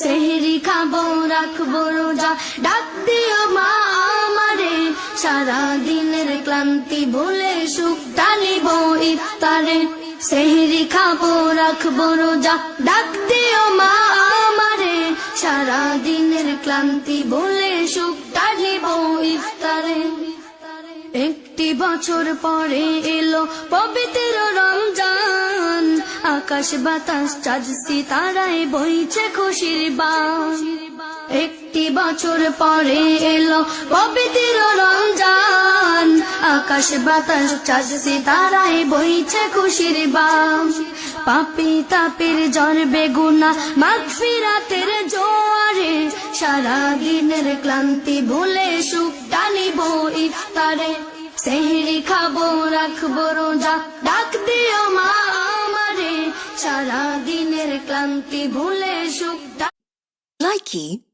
সেহরি খাবো রাখবো রোজা, ডাক দিও মা আমারে, সারা দিনের ক্লান্তি ভুলে সুখ টানিব ইফতারে। সেহরি খাবো রাখবো রোজা, ডাক দিও মা আমারে, সারা দিনের ক্লান্তি ভুলে সুখ টানিব ইফতারে। একটি বছর পরে এলো পবিত্র রমজান, আকাশ বাতাস চাঁদ সিতারায় বইছে খুশির বান। একটি বছর পরে এলো পবিত্র রমজান, আকাশ বাতাস চাঁদ সিতারায় বইছে খুশির বান। পাপী তাপের ঝরবে গুনাহ মাগফিরাতের জোয়ারে, সারা দিনের ক্লান্তি ভুলে সুখ টানিব ইফতারে। সেহরি খাবো রাখবো রোজা, ডাক দিও মা আমারে, সারা দিনের ক্লান্তি ভুলে সুখ। Likey